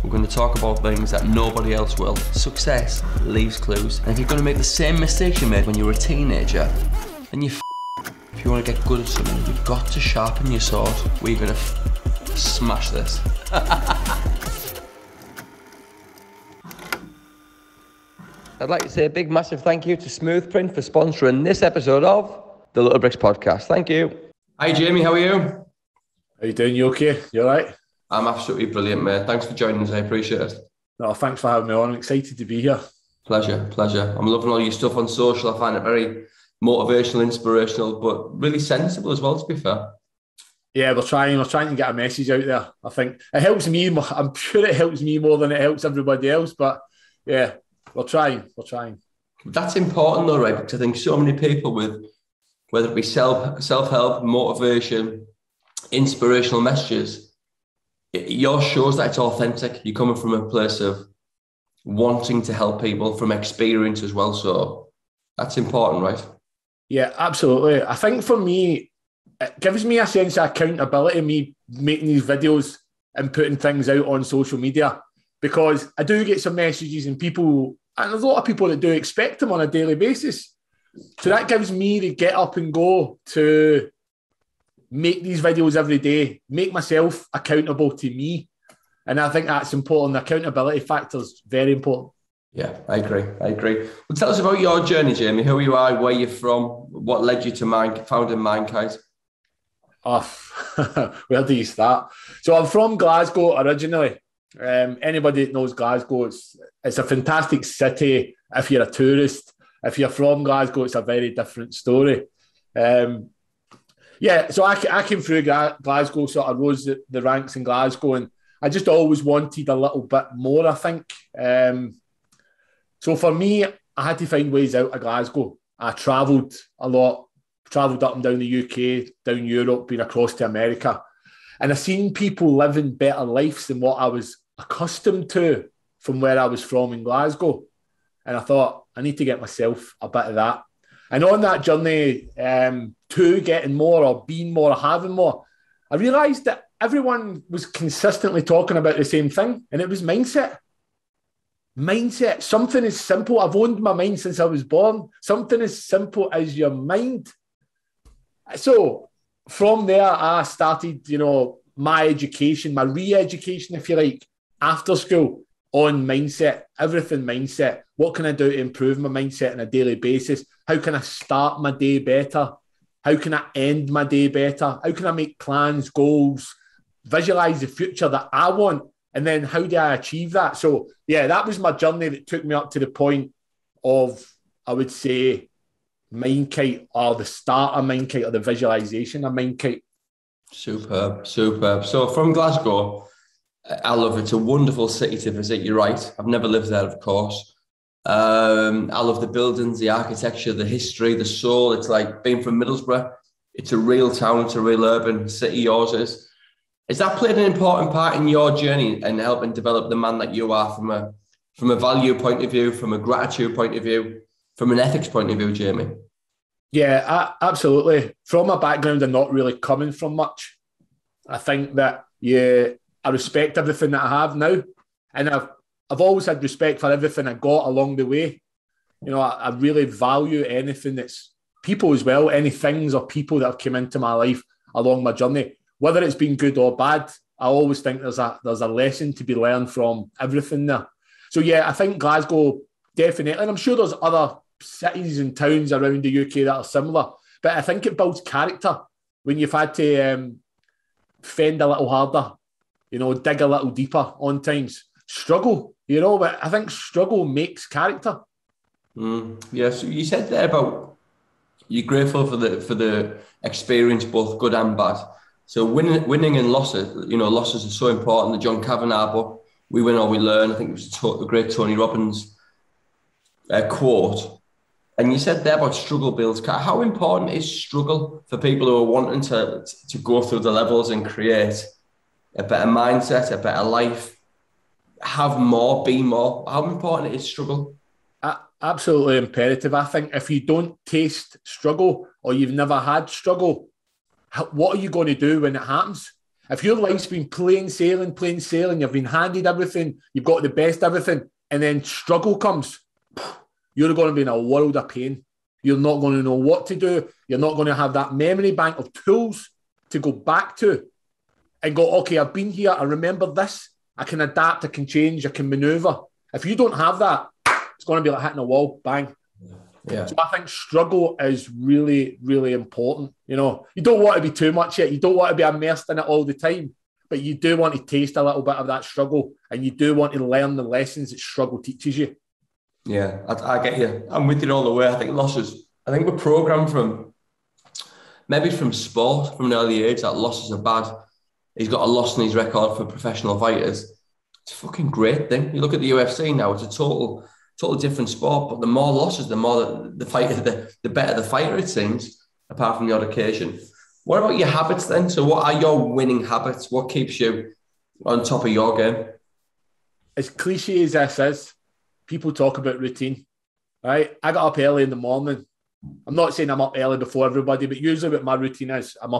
We're going to talk about things that nobody else will. Success leaves clues. And if you're going to make the same mistakes you made when you were a teenager, then you if you want to get good at something, you've got to sharpen your sword. We're going to smash this. I'd like to say a big, massive thank you to Smoothprint for sponsoring this episode of the Little Bricks Podcast. Thank you. Hi, Jamie. How are you? How you doing? You okay? You all right? I'm absolutely brilliant, mate. Thanks for joining us. I appreciate it. No, thanks for having me on. I'm excited to be here. Pleasure. I'm loving all your stuff on social. I find it very motivational, inspirational, but really sensible as well, to be fair. Yeah, we're trying to get a message out there. I think it helps me. I'm sure it helps me more than it helps everybody else. But yeah, we're trying. That's important though, right? Because I think so many people with, whether it be self-help, motivation, inspirational messages, yours shows that it's authentic. You're coming from a place of wanting to help people, from experience as well. So that's important, right? Yeah, absolutely. I think for me, it gives me a sense of accountability, me making these videos and putting things out on social media, because I do get some messages and there's a lot of people that do expect them on a daily basis. So that gives me the get up and go to make these videos every day, make myself accountable to me. And I think that's important. The accountability factor is very important. Yeah, I agree. Well, tell us about your journey, Jamie. Who you are, where you're from, what led you to founding MindKite? Where do you start? So I'm from Glasgow originally. Anybody that knows Glasgow, it's a fantastic city if you're a tourist. If you're from Glasgow, it's a very different story. So I came through Glasgow, sort of rose the ranks in Glasgow, and I just always wanted a little bit more, I think. So for me, I had to find ways out of Glasgow. I travelled a lot, travelled up and down the UK, down Europe, been across to America. And I've seen people living better lives than what I was accustomed to from where I was from in Glasgow. And I thought, I need to get myself a bit of that. And on that journey to getting more or being more or having more, I realised that everyone was consistently talking about the same thing, and it was mindset. Mindset, something as simple. I've owned my mind since I was born. Something as simple as your mind. So from there, I started, my education, my re-education, if you like, after school on mindset, everything mindset. What can I do to improve my mindset on a daily basis? How can I start my day better? How can I end my day better? How can I make plans, goals, visualize the future that I want? And then how do I achieve that? So, yeah, that was my journey that took me up to the point of, I would say, MindKite, or the start of MindKite, or the visualization of MindKite. Superb. So from Glasgow, I love it. It's a wonderful city to visit. You're right. I've never lived there, of course. I love the buildings, the architecture, the history, the soul. It's like being from Middlesbrough. It's a real town. It's a real urban city. Yours is. Has that played an important part in your journey and helping develop the man that you are from a value point of view, from a gratitude point of view, from an ethics point of view, Jamie? Yeah, absolutely. From a background of not really coming from much, I think that I respect everything that I have now, and I've always had respect for everything I got along the way. I really value anything that's people as well, any things or people that have come into my life along my journey. Whether it's been good or bad, I always think there's a lesson to be learned from everything there. So yeah, I think Glasgow definitely, and I'm sure there's other cities and towns around the UK that are similar, but I think it builds character when you've had to fend a little harder, dig a little deeper on times, struggle, but I think struggle makes character. Yeah, so you said there about you're grateful for the experience, both good and bad. So winning and losses, losses are so important. The John Kavanagh book, We Win or We Learn, I think it was a great Tony Robbins quote. And you said there about struggle builds. How important is struggle for people who are wanting to go through the levels and create a better mindset, a better life, have more, be more? How important is struggle? Absolutely imperative. I think if you don't taste struggle or you've never had struggle, what are you going to do when it happens? If your life's been plain sailing, you've been handed everything, you've got the best everything, and then struggle comes, you're going to be in a world of pain. You're not going to know what to do. You're not going to have that memory bank of tools to go back to and go, okay, I've been here. I remember this. I can adapt. I can change. I can maneuver. If you don't have that, it's going to be like hitting a wall. Bang. Yeah. So I think struggle is really, really important. You know, you don't want to be too much yet. You don't want to be immersed in it all the time, but you do want to taste a little bit of that struggle, and you do want to learn the lessons that struggle teaches you. Yeah, I get you. I'm with you all the way. I think we're programmed from sport from an early age that losses are bad. He's got a loss in his record for professional fighters. It's a fucking great thing. You look at the UFC now, it's a total different sport, but the more losses, the more the fighter, the better the fighter, it seems, apart from the odd occasion. What about your habits then? So what are your winning habits? What keeps you on top of your game? As cliche as this is, people talk about routine, right? I got up early in the morning. I'm not saying I'm up early before everybody, but usually what my routine is, I'm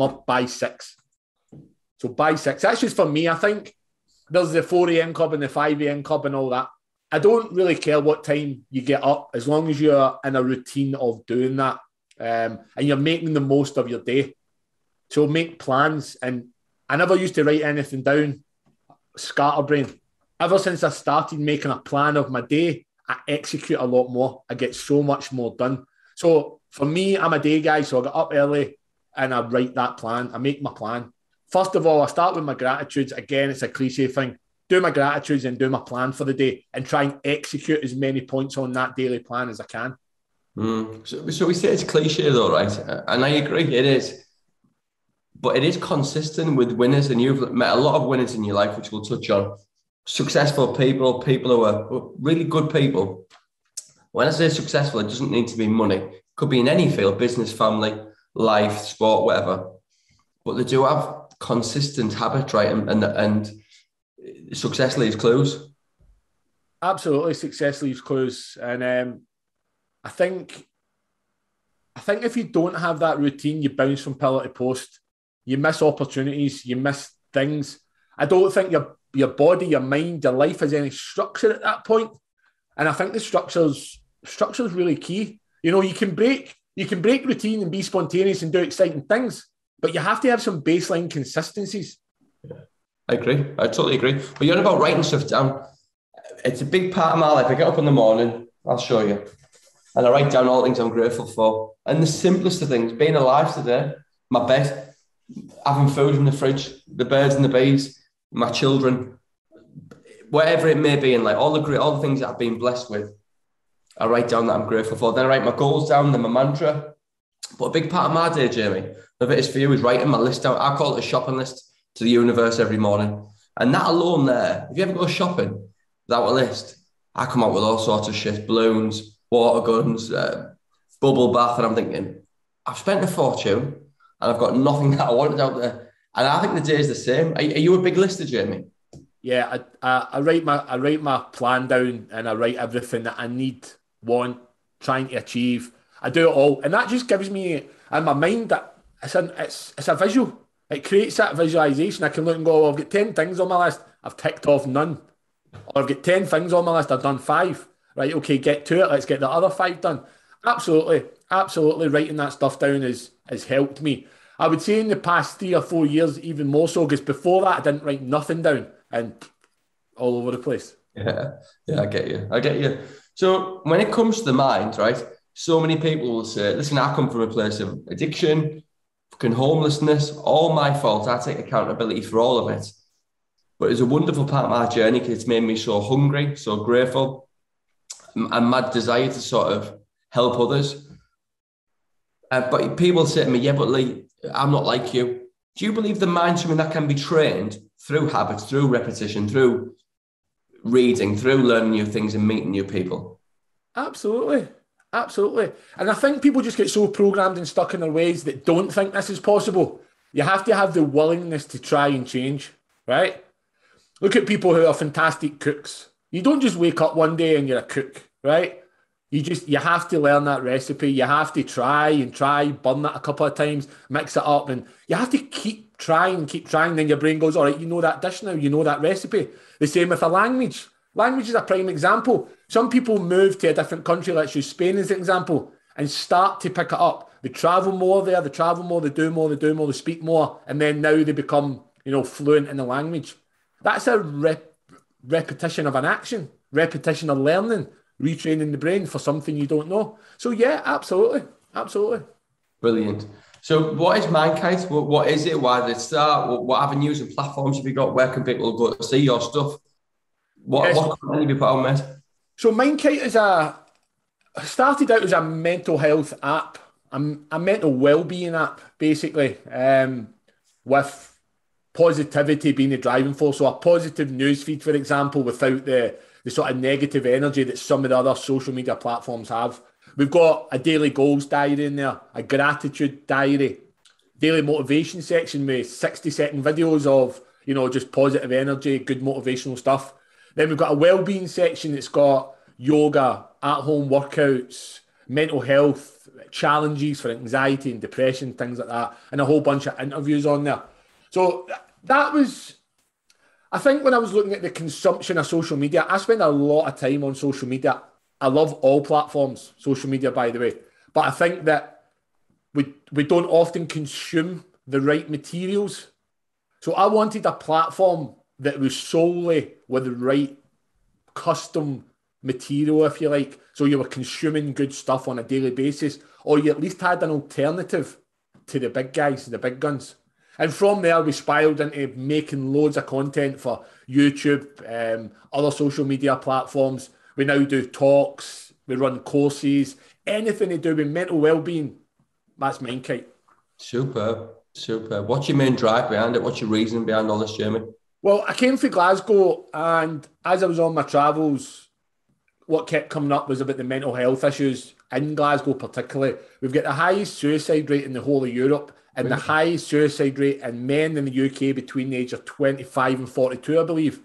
up by 6. So by 6, that's just for me. I think there's the 4 a.m. club and the 5 a.m. club and all that. I don't really care what time you get up, as long as you're in a routine of doing that, and you're making the most of your day. So make plans. And I never used to write anything down, scatterbrain. Ever since I started making a plan of my day, I execute a lot more. I get so much more done. So for me, I'm a day guy. So I get up early and I write that plan. I make my plan. First of all, I start with my gratitudes. Again, it's a cliche thing. Do my gratitudes and do my plan for the day and try and execute as many points on that daily plan as I can. So we say it's cliche though, right? And I agree, it is. But it is consistent with winners, and you've met a lot of winners in your life, which we'll touch on. Successful people who are really good people. When I say successful, it doesn't need to be money. It could be in any field, business, family, life, sport, whatever. But they do have consistent habits, right? And success leaves clues. Absolutely, success leaves clues. And I think if you don't have that routine, you bounce from pillar to post. You miss opportunities. You miss things. I don't think your body, your mind, your life has any structure at that point. And I think the structure's really key. You know, you can break routine and be spontaneous and do exciting things, but you have to have some baseline consistencies. Yeah, I agree. I totally agree. But you're on about writing stuff down. It's a big part of my life. I get up in the morning, I'll show you, and I write down all the things I'm grateful for. And the simplest of things, being alive today, my bed, having food in the fridge, the birds and the bees, my children, whatever it may be, and like all the things that I've been blessed with, I write down that I'm grateful for. Then I write my goals down, then my mantra. But a big part of my day, Jamie, if it is for you, is writing my list down. I call it a shopping list to the universe every morning. And that alone there, if you ever go shopping without a list, I come out with all sorts of shit, balloons, water guns, bubble bath, and I'm thinking, I've spent a fortune and I've got nothing that I wanted out there. And I think the day is the same. Are you a big lister, Jamie? Yeah, I write my plan down, and I write everything that I need, want, trying to achieve. I do it all, and that just gives me in my mind that it's a visual. It creates that visualization. I can look and go, I've got 10 things on my list. I've ticked off none. Or I've got 10 things on my list. I've done 5. Right, okay, get to it. Let's get the other 5 done. Absolutely. Writing that stuff down has helped me. I would say in the past 3 or 4 years, even more so, because before that, I didn't write nothing down and all over the place. Yeah, I get you. So when it comes to the mind, right, so many people will say, listen, I come from a place of addiction, fucking homelessness, all my fault. I take accountability for all of it. But it's a wonderful part of my journey because it's made me so hungry, so grateful, and mad desire to sort of help others. But people say to me, yeah, but Lee, I'm not like you. Do you believe the mind's something that can be trained through habits, through repetition, through reading, through learning new things and meeting new people? Absolutely. And I think people just get so programmed and stuck in their ways that don't think this is possible. You have to have the willingness to try and change, right? Look at people who are fantastic cooks. You don't just wake up one day and you're a cook, right? You have to learn that recipe. You have to try, burn it a couple of times, mix it up, and you have to keep trying. Then your brain goes, all right, you know that dish now, you know that recipe. The same with a language. Language is a prime example. Some people move to a different country, let's use Spain as an example, and start to pick it up. They travel more there, they do more, they speak more, and then now they become, fluent in the language. That's a repetition of an action, repetition of learning, retraining the brain for something you don't know. So yeah, absolutely. Brilliant. So what is MindKite? What is it? Why did it start? What avenues and platforms have you got? Where can people go to see your stuff? What content have you put on, mate? So MindKite started out as a mental health app, a mental well-being app, basically, with positivity being the driving force. So a positive newsfeed, for example, without the sort of negative energy that some of the other social media platforms have. We've got a daily goals diary in there, a gratitude diary, daily motivation section with 60-second videos of, just positive energy, good motivational stuff. Then we've got a well-being section that's got yoga, at-home workouts, mental health, challenges for anxiety and depression, things like that, and a whole bunch of interviews on there. So that was, I think when I was looking at the consumption of social media, I spend a lot of time on social media. I love all platforms, social media, by the way. But I think that we don't often consume the right materials. So I wanted a platform that was solely with the right custom material, if you like. So you were consuming good stuff on a daily basis, or you at least had an alternative to the big guys, the big guns. And from there, we spiraled into making loads of content for YouTube, other social media platforms. We now do talks, we run courses, anything to do with mental well-being. That's MindKite. Superb. What's your main drive behind it? What's your reason behind all this, Jamie? Well, I came from Glasgow, and as I was on my travels, what kept coming up was about the mental health issues in Glasgow particularly. We've got the highest suicide rate in the whole of Europe, and the highest suicide rate in men in the UK between the age of 25 and 42, I believe.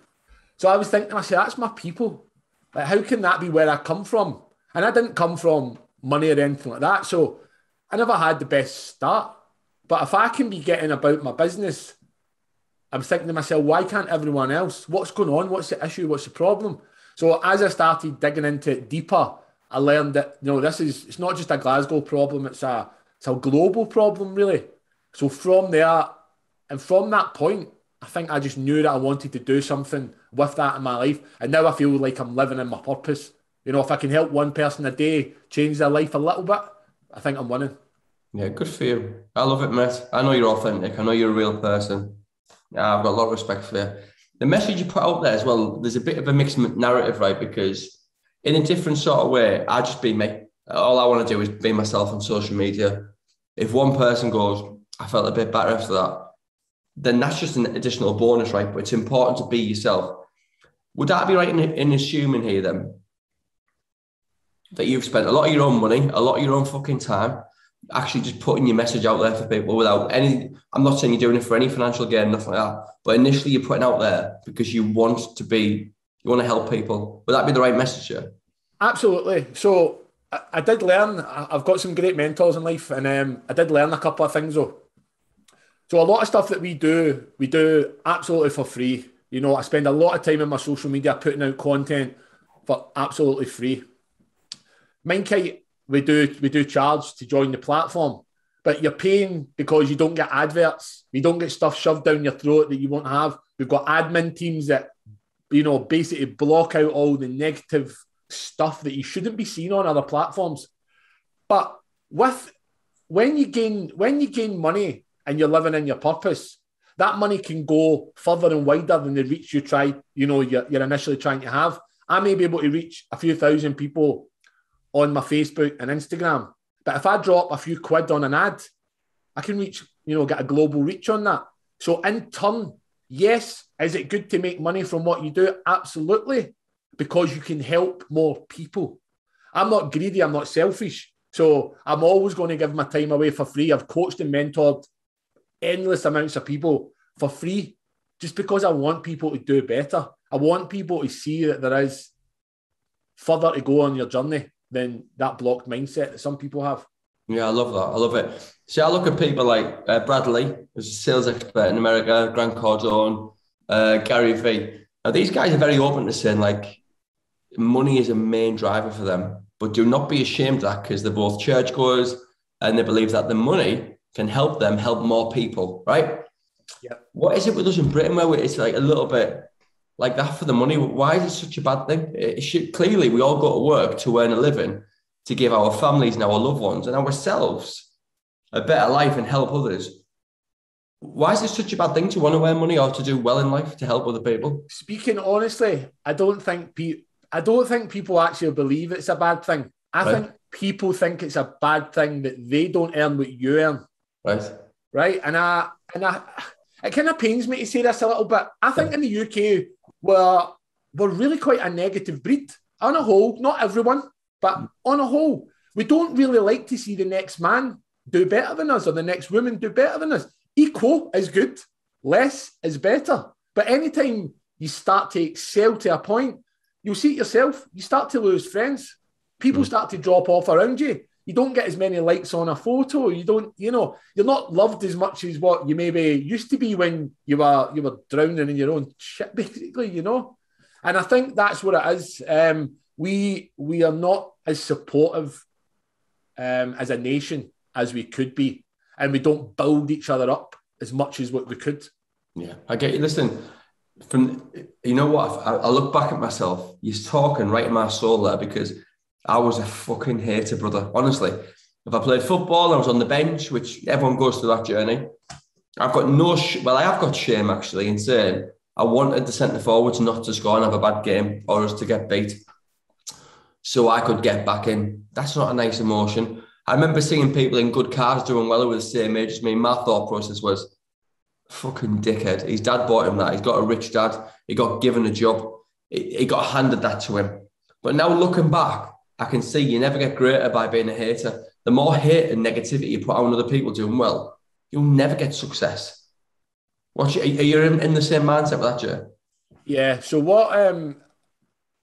So I was thinking to myself, that's my people. Like, how can that be where I come from? And I didn't come from money or anything like that, so I never had the best start. But if I can be getting about my business, I'm thinking to myself, why can't everyone else? What's going on? What's the issue? What's the problem? So as I started digging into it deeper, I learned that, it's not just a Glasgow problem, it's a global problem, really. So from there, and from that point, I think I just knew that I wanted to do something with that in my life. And now I feel like I'm living in my purpose. If I can help one person a day change their life a little bit, I think I'm winning. Yeah, good for you. I love it, mate. I know you're authentic. I know you're a real person. Yeah, I've got a lot of respect for you. The message you put out there as well, there's a bit of a mixed narrative, right? Because in a different sort of way, I just be me. All I want to do is be myself on social media. If one person goes, I felt a bit better after that, then that's just an additional bonus, right? But it's important to be yourself. Would that be right in assuming here then that you've spent a lot of your own money, a lot of your own fucking time, actually just putting your message out there for people without any, I'm not saying you're doing it for any financial gain, nothing like that, but initially you're putting out there because you want to help people. Would that be the right message here? Absolutely. So I did learn, I've got some great mentors in life, and I did learn a couple of things though. So a lot of stuff that we do absolutely for free. I spend a lot of time in my social media putting out content for absolutely free. MindKite, we do charge to join the platform, but you're paying because you don't get adverts. You don't get stuff shoved down your throat that you won't have. We've got admin teams that, basically block out all the negative stuff that you shouldn't be seeing on other platforms. But when you gain money and you're living in your purpose, that money can go further and wider than the reach you're initially trying to have. I may be able to reach a few thousand people on my Facebook and Instagram, but if I drop a few quid on an ad, I can reach, get a global reach on that. So in turn, yes, is it good to make money from what you do? Absolutely, because you can help more people. I'm not greedy, I'm not selfish. So I'm always going to give my time away for free. I've coached and mentored endless amounts of people for free just because I want people to do better. I want people to see that there is further to go on your journey. than that blocked mindset that some people have. Yeah, I love that. I love it. See, I look at people like Bradley, who's a sales expert in America, Grant Cardone, Gary Vee. Now, these guys are very open to saying, like, money is a main driver for them, but do not be ashamed of that, because they're both churchgoers and they believe that the money can help them help more people, right? Yeah. What is it with us in Britain where it's like a little bit like that for the money? Why is it such a bad thing? Clearly, we all go to work to earn a living, to give our families and our loved ones and ourselves a better life and help others. Why is it such a bad thing to want to earn money or to do well in life to help other people? Speaking honestly, I don't think people actually believe it's a bad thing. I think people think it's a bad thing that they don't earn what you earn. Right. And it kind of pains me to say this a little bit. I think in the UK, we're really quite a negative breed. On a whole, not everyone, but on a whole, we don't really like to see the next man do better than us or the next woman do better than us. Equal is good. Less is better. But anytime you start to excel to a point, you'll see it yourself. You start to lose friends. People start to drop off around you. You don't get as many likes on a photo. You don't, you're not loved as much as what you maybe used to be when you were drowning in your own shit, basically, And I think that's what it is. We are not as supportive as a nation as we could be, and we don't build each other up as much as what we could. Yeah, I get you. Listen, I look back at myself. You're talking right in my soul there, because I was a fucking hater, brother. Honestly, if I played football, I was on the bench, which everyone goes through that journey. I've got I have got shame actually in saying I wanted the centre forwards not to score and have a bad game, or us to get beat, so I could get back in. That's not a nice emotion. I remember seeing people in good cars doing well who were the same age as me. My thought process was, fucking dickhead. His dad bought him that. He's got a rich dad. He got given a job. He got handed that to him. But now looking back, I can see you never get greater by being a hater. The more hate and negativity you put on other people doing well, you'll never get success. Are you in the same mindset with that, Jay? Yeah. So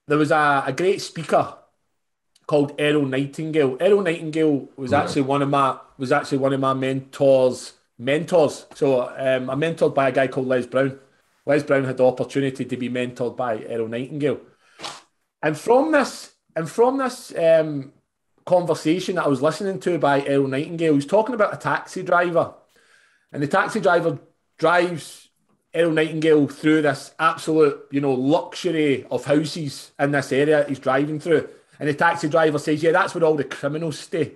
there was a great speaker called Errol Nightingale. Errol Nightingale was actually one of my mentors. So I'm mentored by a guy called Les Brown. Les Brown had the opportunity to be mentored by Errol Nightingale, and from this conversation that I was listening to by Errol Nightingale, he was talking about a taxi driver, and the taxi driver drives Errol Nightingale through this absolute, luxury of houses in this area he's driving through. And the taxi driver says, yeah, that's where all the criminals stay.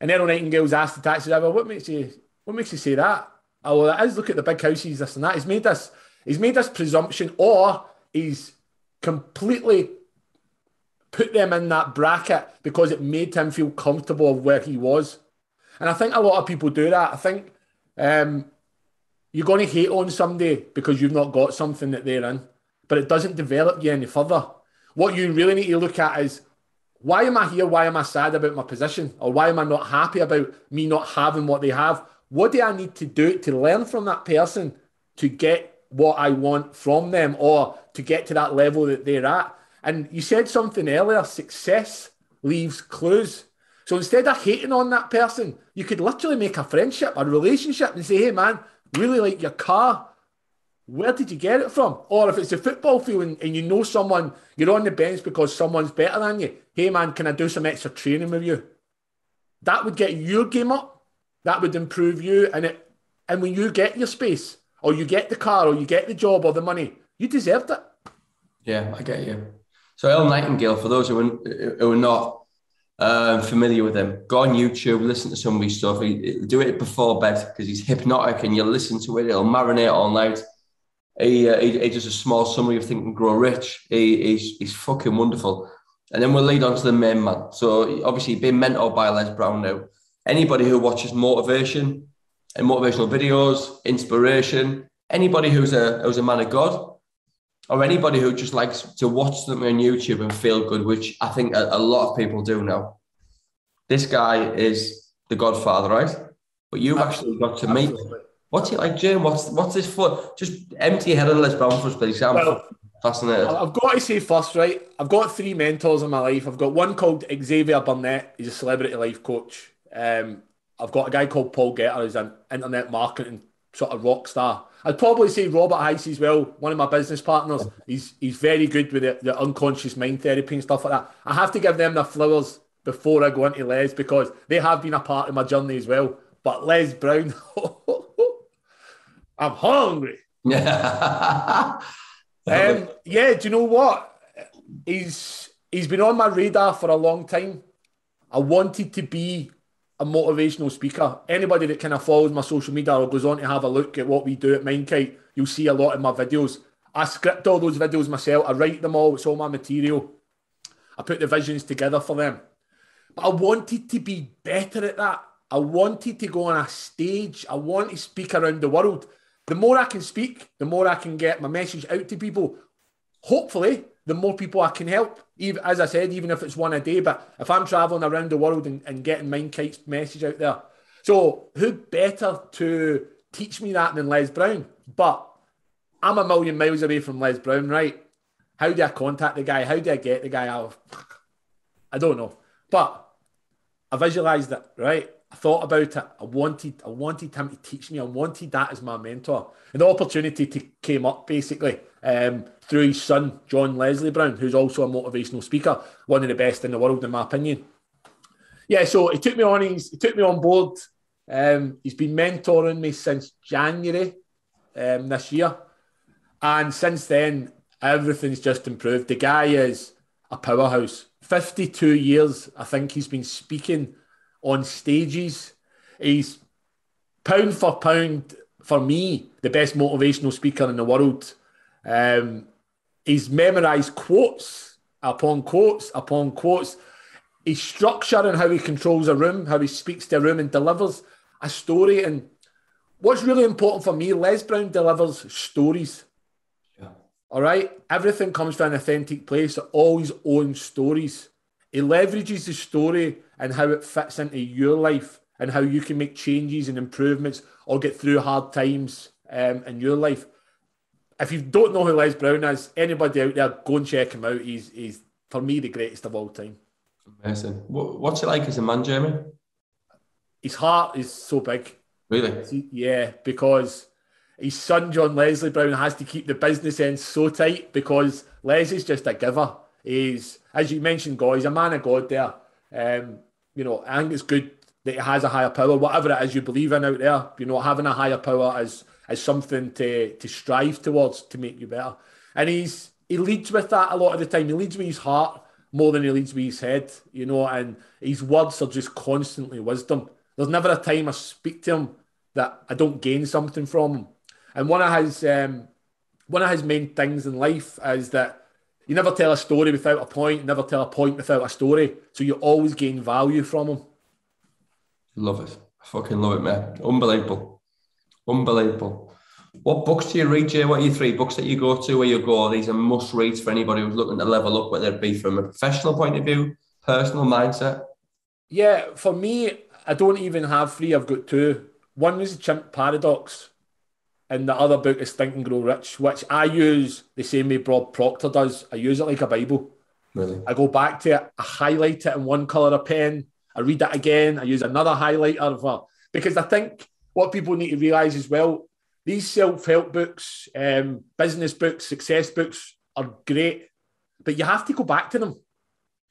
And Errol Nightingale's asked the taxi driver, what makes you say that? Oh, well, it is, look at the big houses, this and that. He's made this presumption, or he's completely put them in that bracket because it made him feel comfortable of where he was. And I think a lot of people do that. I think you're going to hate on somebody because you've not got something that they're in, but it doesn't develop you any further. What you really need to look at is, why am I here? Why am I sad about my position? Or why am I not happy about me not having what they have? What do I need to do to learn from that person to get what I want from them, or to get to that level that they're at? And you said something earlier, success leaves clues. So instead of hating on that person, you could literally make a friendship, a relationship, and say, hey man, really like your car. Where did you get it from? Or if it's a football field and you know someone, you're on the bench because someone's better than you. Hey man, can I do some extra training with you? That would get your game up. That would improve you. And when you get your space, or you get the car, or you get the job or the money, you deserved it. Yeah, I get you. So Errol Nightingale, for those who are not familiar with him, go on YouTube, listen to some of his stuff. Do it before bed because he's hypnotic, and you'll listen to it. It'll marinate all night. He does a small summary of Think and Grow Rich. He's fucking wonderful. And then we'll lead on to the main man. So obviously being mentored by Les Brown now. Anybody who watches motivation and motivational videos, inspiration, anybody who's a man of God, or anybody who just likes to watch them on YouTube and feel good, which I think a lot of people do now. This guy is the Godfather, right? But you've actually got to meet him. What's he like, Jane? What's this for? Just empty your head on Les Brown for us, please. Fascinated. I've got to say first, right? I've got 3 mentors in my life. I've got one called Xavier Burnett. He's a celebrity life coach. I've got a guy called Paul Getter, who's an internet marketing sort of rock star. I'd probably say Robert Heiss as well, one of my business partners. He's very good with the unconscious mind therapy and stuff like that. I have to give them the flowers before I go into Les, because they have been a part of my journey as well. But Les Brown, I'm hungry. Yeah. Yeah, do you know what? He's been on my radar for a long time. I wanted to be a motivational speaker. Anybody that kind of follows my social media or goes on to have a look at what we do at MindKite, you'll see a lot in my videos. I script all those videos myself. I write them all. It's all my material. I put the visions together for them. But I wanted to be better at that. I wanted to go on a stage. I want to speak around the world. The more I can speak, the more I can get my message out to people. Hopefully, the more people I can help. Even, as I said, even if it's one a day. But if I'm traveling around the world and getting MindKite's message out there. So who better to teach me that than Les Brown? But I'm a million miles away from Les Brown, right? How do I contact the guy? How do I get the guy out? I don't know. But I visualised it, right? I thought about it. I wanted him to teach me. I wanted that as my mentor. And the opportunity came up basically through his son, John Leslie Brown, who's also a motivational speaker, one of the best in the world, in my opinion. Yeah, so he took me on board. He's been mentoring me since January this year. And since then, everything's just improved. The guy is a powerhouse. 52 years, I think he's been speaking on stages. He's pound for pound, for me, the best motivational speaker in the world. He's memorised quotes upon quotes upon quotes. His structure and how he controls a room, how he speaks to a room and delivers a story. And what's really important for me, Les Brown delivers stories. Yeah. All right? Everything comes from an authentic place. All his own stories. He leverages the story and how it fits into your life and how you can make changes and improvements or get through hard times in your life. If you don't know who Les Brown is, anybody out there, go and check him out. He's for me, the greatest of all time. Amazing. What's it like as a man, Jeremy? His heart is so big. Really? Yeah, because his son, John Leslie Brown, has to keep the business end so tight because Les is just a giver. He's, as you mentioned, God, he's a man of God there. You know, I think it's good that he has a higher power, whatever it is you believe in out there. You know, having a higher power is something to strive towards to make you better. And he leads with that a lot of the time. He leads with his heart more than he leads with his head, you know, and his words are just constantly wisdom. There's never a time I speak to him that I don't gain something from him. And one of his main things in life is that you never tell a story without a point, never tell a point without a story. So you always gain value from him. Love it. I fucking love it, man. Unbelievable. Unbelievable. What books do you read, Jay? What are your 3 books that you go to where you go, these are must reads for anybody who's looking to level up, whether it be from a professional point of view, personal mindset? Yeah, for me, I don't even have 3. I've got 2. One was The Chimp Paradox. And the other book is Think and Grow Rich, which I use the same way Bob Proctor does. I use it like a Bible. Really? I go back to it, I highlight it in one colour of pen, I read it again, I use another highlighter because I think what people need to realise as well, these self-help books, business books, success books are great, but you have to go back to them.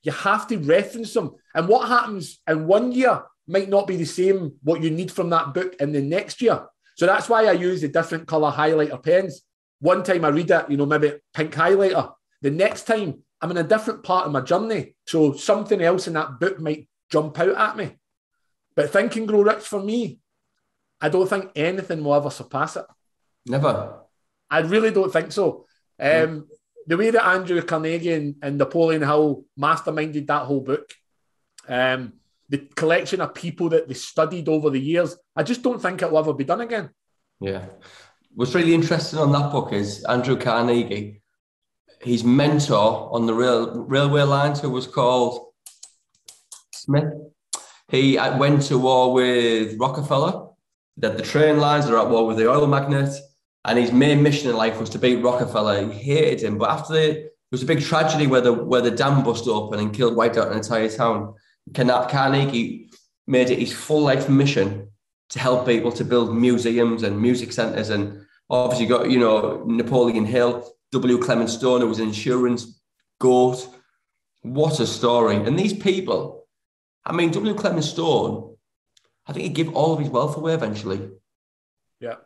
You have to reference them. And what happens in one year might not be the same what you need from that book in the next year. So that's why I use the different colour highlighter pens. One time I read it, you know, maybe pink highlighter. The next time I'm in a different part of my journey. So something else in that book might jump out at me. But Think and Grow Rich for me, I don't think anything will ever surpass it. Never. I really don't think so. The way that Andrew Carnegie and Napoleon Hill masterminded that whole book, the collection of people that they studied over the years, I just don't think it will ever be done again. Yeah. What's really interesting on that book is Andrew Carnegie, his mentor on the railway lines, who was called Smith. He went to war with Rockefeller. That the train lines are at war with the oil magnates. And his main mission in life was to beat Rockefeller. He hated him. But after there was a big tragedy where the dam bust open and wiped out an entire town. Carnegie made it his full life mission to help people to build museums and music centres. And obviously got, Napoleon Hill, W. Clement Stone, who was an insurance goat. What a story. And these people, I mean, W. Clement Stone, I think he'd give all of his wealth away eventually. Yeah.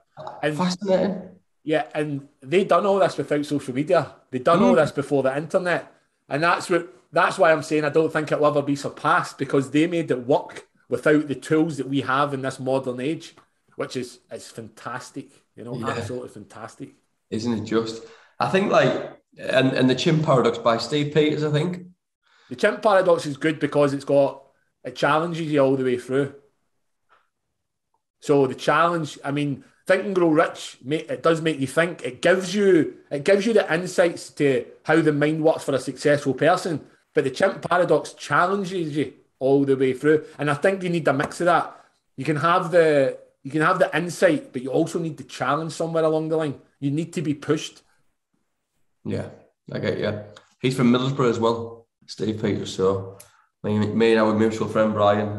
And fascinating. Yeah, and they done all this without social media. They done all this before the internet. And that's why I'm saying I don't think it'll ever be surpassed, because they made it work without the tools that we have in this modern age, which is fantastic. Absolutely fantastic. Isn't it just? I think and the chimp paradox by Steve Peters, I think. The chimp paradox is good because it challenges you all the way through. So the challenge, I mean, Think and Grow Rich, it does make you think. It gives you the insights to how the mind works for a successful person. But the chimp paradox challenges you all the way through. And I think you need a mix of that. You can have the insight, but you also need the challenge somewhere along the line. You need to be pushed. Yeah, I get you. He's from Middlesbrough as well, Steve Peters. So me and our mutual friend Brian,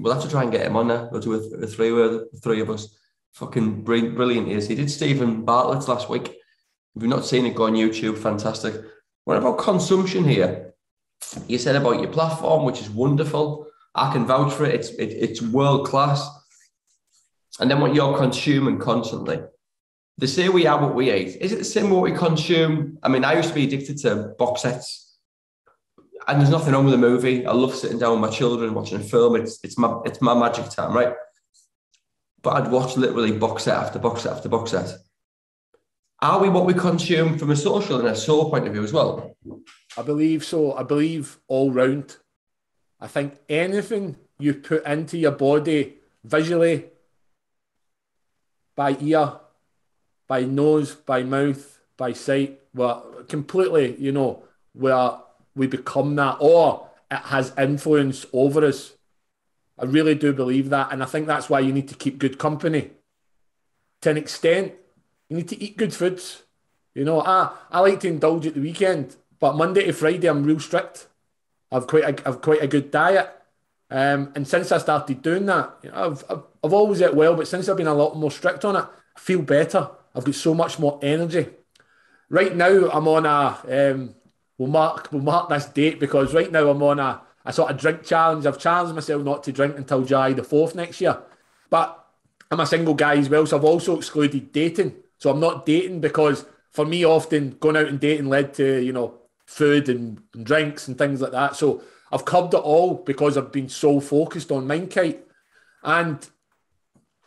we'll have to try and get him on there. We'll do a three of us. Fucking brilliant he is. He did Stephen Bartlett's last week. If you've not seen it, go on YouTube. Fantastic. What about consumption here? You said about your platform, which is wonderful. I can vouch for it. It's world class. And then what you're consuming constantly. They say we are what we eat. Is it the same what we consume? I mean, I used to be addicted to box sets. And there's nothing wrong with a movie. I love sitting down with my children watching a film. It's my magic time, right? But I'd watch literally box set after box set after box set. Are we what we consume from a social and a soul point of view as well? I believe so. I believe all round. I think anything you put into your body visually, by ear, by nose, by mouth, by sight, well, completely, where we become that, or it has influence over us. I really do believe that. And I think that's why you need to keep good company. To an extent, you need to eat good foods. I like to indulge at the weekend, but Monday to Friday, I'm real strict. I've quite a good diet. And since I started doing that, I've always ate well, but since I've been a lot more strict on it, I feel better. I've got so much more energy. Right now, I'm on a... We'll mark this date, because right now I'm on a sort of drink challenge. I've challenged myself not to drink until July the 4th next year. But I'm a single guy as well, so I've also excluded dating. So I'm not dating, because for me, often going out and dating led to, food and drinks and things like that. So I've curbed it all because I've been so focused on MindKite. And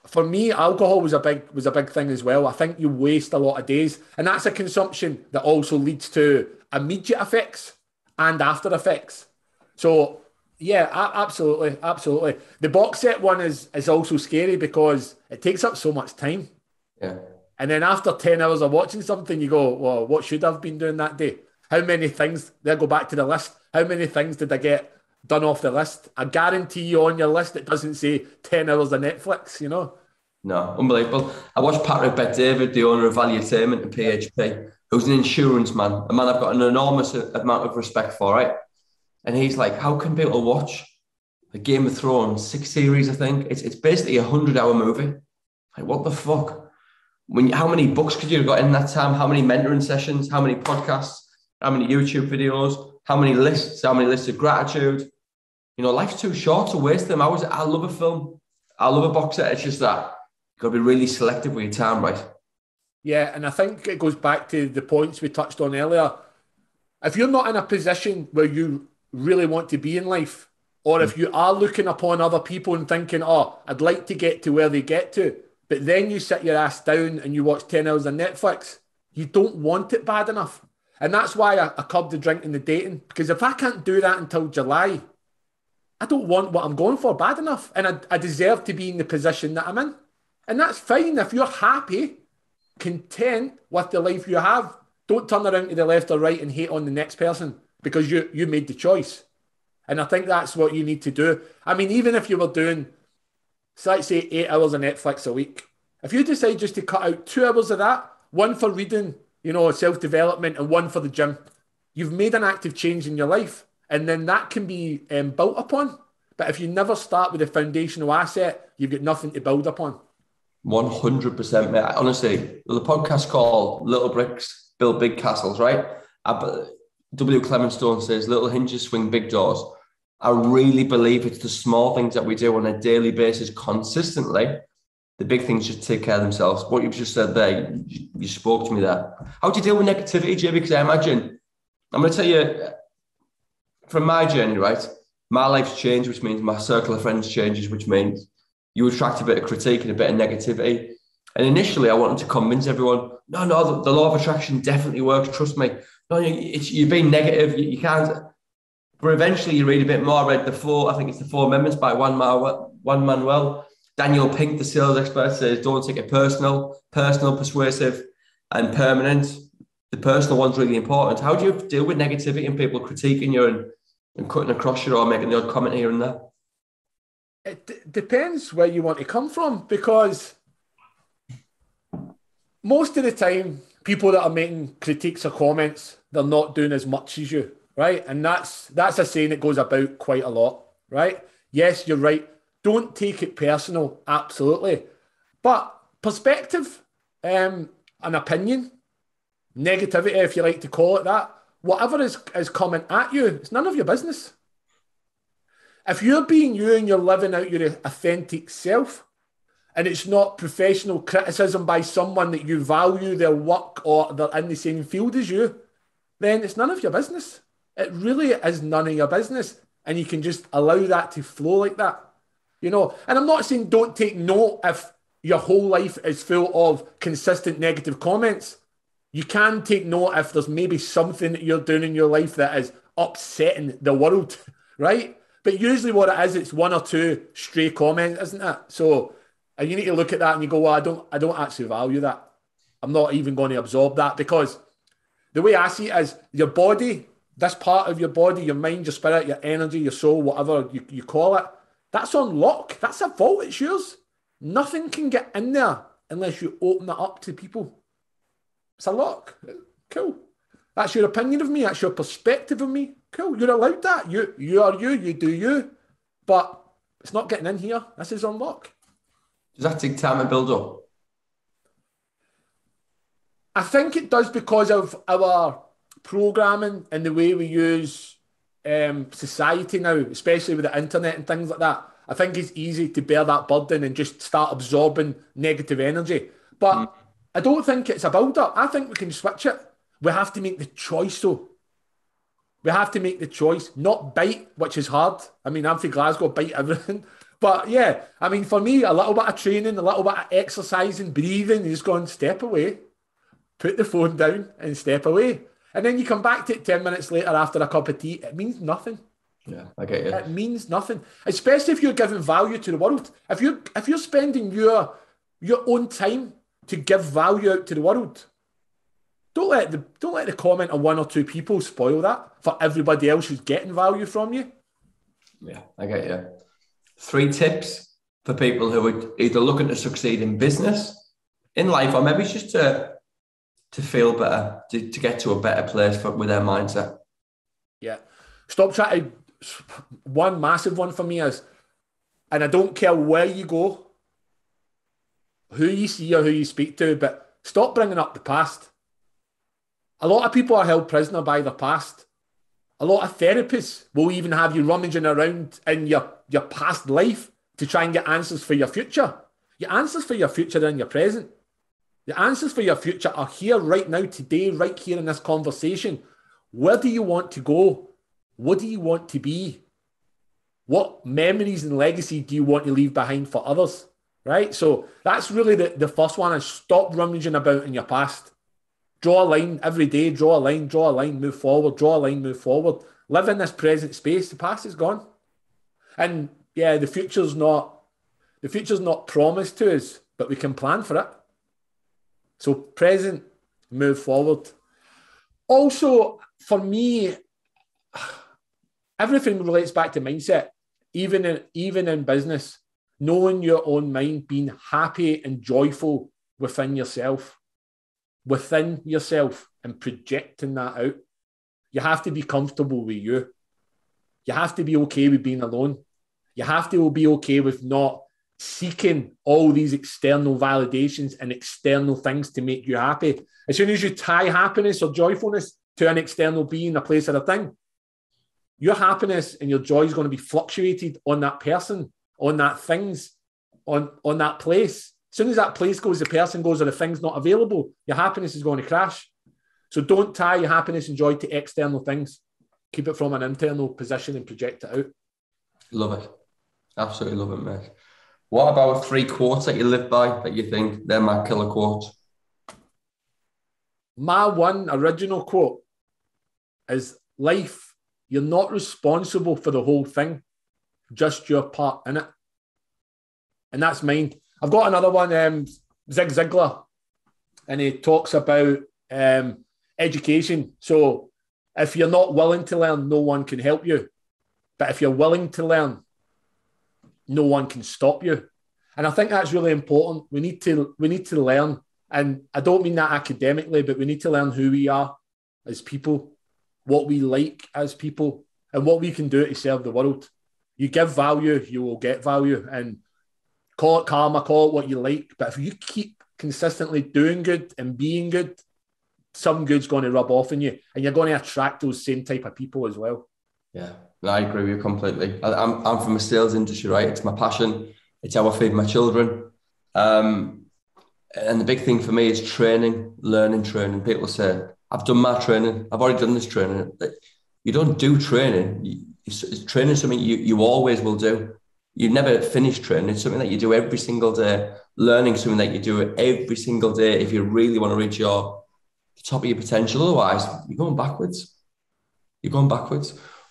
for me, alcohol was a big thing as well. I think you waste a lot of days. And that's a consumption that also leads to immediate effects and after effects. So yeah, absolutely. The box set one is also scary because it takes up so much time. Yeah. And then after 10 hours of watching something, you go, well, what should I have been doing that day? How many things, then go back to the list. How many things did I get done off the list? I guarantee you on your list, it doesn't say 10 hours of Netflix, No, unbelievable. I watched Patrick Bet-David, the owner of Valuetainment and PHP, who's an insurance man, a man I've got an enormous amount of respect for, right? And he's like, how can people watch a Game of Thrones 6 series, I think? It's basically a 100-hour movie. Like, what the fuck? How many books could you have got in that time? How many mentoring sessions? How many podcasts? How many YouTube videos? How many lists? How many lists of gratitude? Life's too short to waste them hours. I love a film. I love a box set. It's just that you've got to be really selective with your time, right? Yeah, and I think it goes back to the points we touched on earlier. If you're not in a position where you really want to be in life, or if you are looking upon other people and thinking, oh, I'd like to get to where they get to, but then you sit your ass down and you watch 10 hours of Netflix, you don't want it bad enough. And that's why I curbed the drinking and the dating, because if I can't do that until July, I don't want what I'm going for bad enough. And I deserve to be in the position that I'm in. And that's fine. If you're happy, content with the life you have, don't turn around to the left or right and hate on the next person because you made the choice. And I think that's what you need to do. I mean, even if you were doing, so let's say 8 hours of Netflix a week, If you decide just to cut out 2 hours of that, one for reading, self-development, and one for the gym, you've made an active change in your life. And then that can be built upon. But if you never start with a foundational asset, you've got nothing to build upon. 100%, mate. Honestly, there's a podcast called Little Bricks Build Big Castles, right? W. Clement Stone says, little hinges swing big doors. I really believe it's the small things that we do on a daily basis consistently. The big things just take care of themselves. What you've just said there, you spoke to me there. How do you deal with negativity, JB? Because I imagine, I'm going to tell you, from my journey, right? My life's changed, which means my circle of friends changes, which means you attract a bit of critique and a bit of negativity. And initially, I wanted to convince everyone, no, the law of attraction definitely works. Trust me. No, you're being negative. You can't. But eventually, you read a bit more. I read the 4 Amendments by Juan Manuel. Daniel Pink, the sales expert, says, don't take it personal, persuasive, and permanent. The personal one's really important. How do you deal with negativity and people critiquing you and cutting across you or making the odd comment here and there? It depends where you want to come from, because most of the time, people that are making critiques or comments, they're not doing as much as you, right? And that's a saying that goes about quite a lot, right? Yes, you're right. Don't take it personal, absolutely. But perspective, an opinion, negativity, if you like to call it that, whatever is coming at you, it's none of your business. If you're being you and you're living out your authentic self, and it's not professional criticism by someone that you value their work or they're in the same field as you, then it's none of your business. It really is none of your business. And you can just allow that to flow like that. And I'm not saying don't take note if your whole life is full of consistent negative comments. You can take note if there's maybe something that you're doing in your life that is upsetting the world, right? But usually what it is, it's 1 or 2 stray comments, isn't it? So you need to look at that and you go, well, I don't actually value that. I'm not even going to absorb that, because the way I see it is your body, this part of your body, your mind, your spirit, your energy, your soul, whatever you call it, that's on lock. That's a vault. It's yours. Nothing can get in there unless you open it up to people. It's a lock. Cool. That's your opinion of me. That's your perspective of me. Cool. You're allowed that. You are you. You do you. But it's not getting in here. This is on lock. Does that take time to build up? I think it does, because of our programming and the way we use society now, especially with the internet and things like that. I think it's easy to bear that burden and just start absorbing negative energy. But I don't think it's a build-up. I think we can switch it. We have to make the choice, though. We have to make the choice, not bite, which is hard. I mean, I'm from Glasgow, bite everything. But yeah, I mean, for me, a little bit of training, a little bit of exercising, breathing, you just go and step away, put the phone down and step away. And then you come back to it 10 minutes later after a cup of tea. It means nothing. Yeah, I get you. It means nothing, especially if you're giving value to the world. If you're spending your own time to give value out to the world, don't let the comment of 1 or 2 people spoil that for everybody else who's getting value from you. Yeah, I get you. 3 tips for people who are either looking to succeed in business, in life, or maybe just to feel better, to get to a better place with their mindset. Yeah. Stop trying to... One massive one for me is, and I don't care where you go, who you see or who you speak to, but stop bringing up the past. A lot of people are held prisoner by their past. A lot of therapists will even have you rummaging around in your past life to try and get answers for your future. Your answers for your future are in your present. The answers for your future are here right now, today, right here in this conversation. Where do you want to go? What do you want to be? What memories and legacy do you want to leave behind for others? Right? So that's really the first one, is stop rummaging about in your past. Draw a line every day, draw a line, move forward, draw a line, move forward. Live in this present space. The past is gone. And yeah, the future's not promised to us, but we can plan for it. So present, move forward. Also, for me, everything relates back to mindset, even in business. knowing your own mind, being happy and joyful within yourself, and projecting that out. You have to be comfortable with you. You have to be okay with being alone. You have to be okay with not seeking all these external validations and external things to make you happy. As soon as you tie happiness or joyfulness to an external being, a place, or a thing, your happiness and your joy is going to be fluctuated on that person, on that things, on that place. As soon as that place goes, the person goes, or the thing's not available, your happiness is going to crash. So don't tie your happiness and joy to external things. Keep it from an internal position and project it out. Love it. Absolutely love it, mate. What about 3 quotes that you live by that you think they're my killer quotes? My one original quote is, life, you're not responsible for the whole thing, just your part in it. And that's mine. I've got another one, Zig Ziglar, and he talks about education. So if you're not willing to learn, no one can help you. But if you're willing to learn, no one can stop you. And I think that's really important. We need to learn. And I don't mean that academically, but we need to learn who we are as people, what we like as people, and what we can do to serve the world. You give value, you will get value. And call it karma, call it what you like. But if you keep consistently doing good and being good, some good's going to rub off on you, and you're going to attract those same type of people as well. Yeah, I agree with you completely. I'm from a sales industry, right? It's my passion. It's how I feed my children. And the big thing for me is training, learning, training. People say, I've done my training. I've already done this training. You don't do training. It's training something you always will do. You never finish training. It's something that you do every single day. Learning something that you do every single day if you really want to reach the top of your potential. Otherwise, you're going backwards.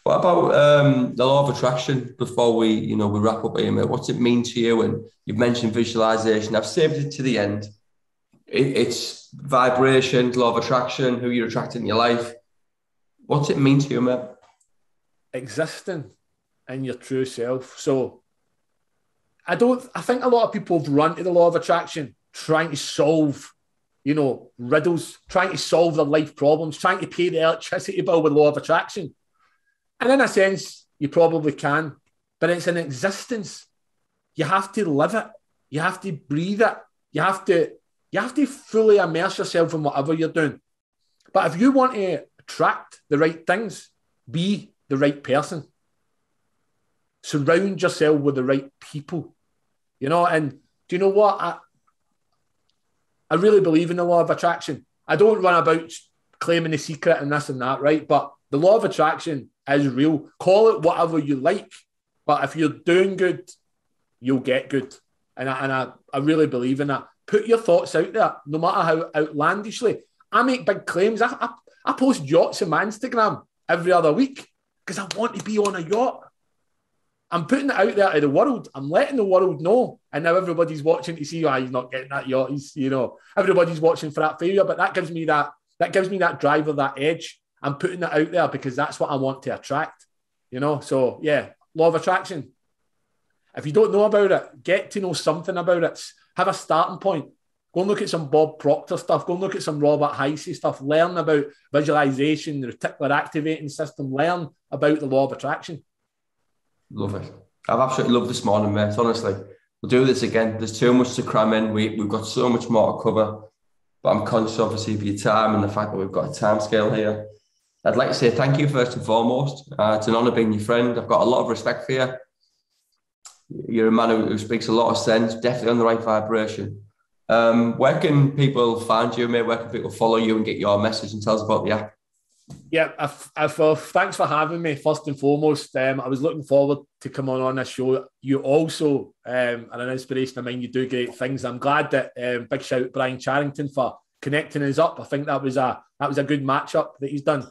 What about the law of attraction before we wrap up here, mate? What's it mean to you? And you've mentioned visualization. I've saved it to the end. It's vibration, law of attraction, who you're attracting in your life. What's it mean to you, mate? Existing in your true self. So I think a lot of people have run to the law of attraction trying to solve, riddles, trying to solve their life problems, trying to pay the electricity bill with law of attraction. And in a sense, you probably can, but it's an existence. You have to live it. You have to breathe it. You have to fully immerse yourself in whatever you're doing. But if you want to attract the right things, be the right person. Surround yourself with the right people. And do you know what? I really believe in the law of attraction. I don't run about claiming the secret and this and that, right? But the law of attraction is real. Call it whatever you like. But if you're doing good, you'll get good. And I really believe in that. Put your thoughts out there, no matter how outlandishly. I make big claims. I post yachts on my Instagram every other week because I want to be on a yacht. I'm putting it out there to the world. I'm letting the world know. And now everybody's watching to see, he's not getting that yacht. Everybody's watching for that failure. But that gives me that drive or that edge. I'm putting it out there because that's what I want to attract. So yeah, law of attraction. If you don't know about it, get to know something about it. Have a starting point. Go and look at some Bob Proctor stuff. Go and look at some Robert Heisey stuff. Learn about visualization, the reticular activating system. Learn about the law of attraction. Love it. I've absolutely loved this morning, mate. Honestly, we'll do this again. There's too much to cram in. We've got so much more to cover. But I'm conscious, obviously, of your time and the fact that we've got a time scale here. I'd like to say thank you first and foremost. It's an honour being your friend. I've got a lot of respect for you. You're a man who speaks a lot of sense, definitely on the right vibration. Where can people find you, mate? Where can people follow you and get your message and tell us about the app? Yeah, thanks for having me, first and foremost. I was looking forward to coming on this show. You also are an inspiration of mine. You do great things. I'm glad that big shout out Brian Charrington for connecting us up. I think that was a good matchup that he's done.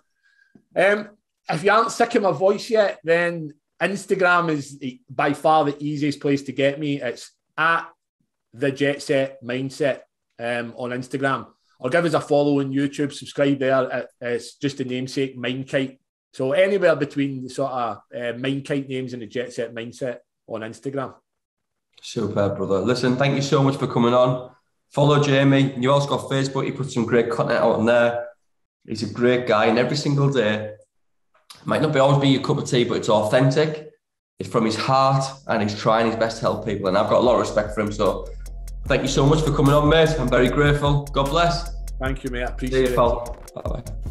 If you aren't sick of my voice yet, then Instagram is by far the easiest place to get me. It's at the Jet Set Mindset on Instagram. Or give us a follow on YouTube, subscribe there. It's just the namesake, MindKite. So anywhere between the sort of MindKite names and the Jet Set Mindset on Instagram. Superb, brother. Listen, thank you so much for coming on. Follow Jamie. You also got Facebook. He puts some great content out on there. He's a great guy, and every single day, might not always be your cup of tea, but it's authentic. It's from his heart, and he's trying his best to help people. And I've got a lot of respect for him. So thank you so much for coming on, mate. I'm very grateful. God bless. Thank you, mate. I appreciate it. Bye-bye.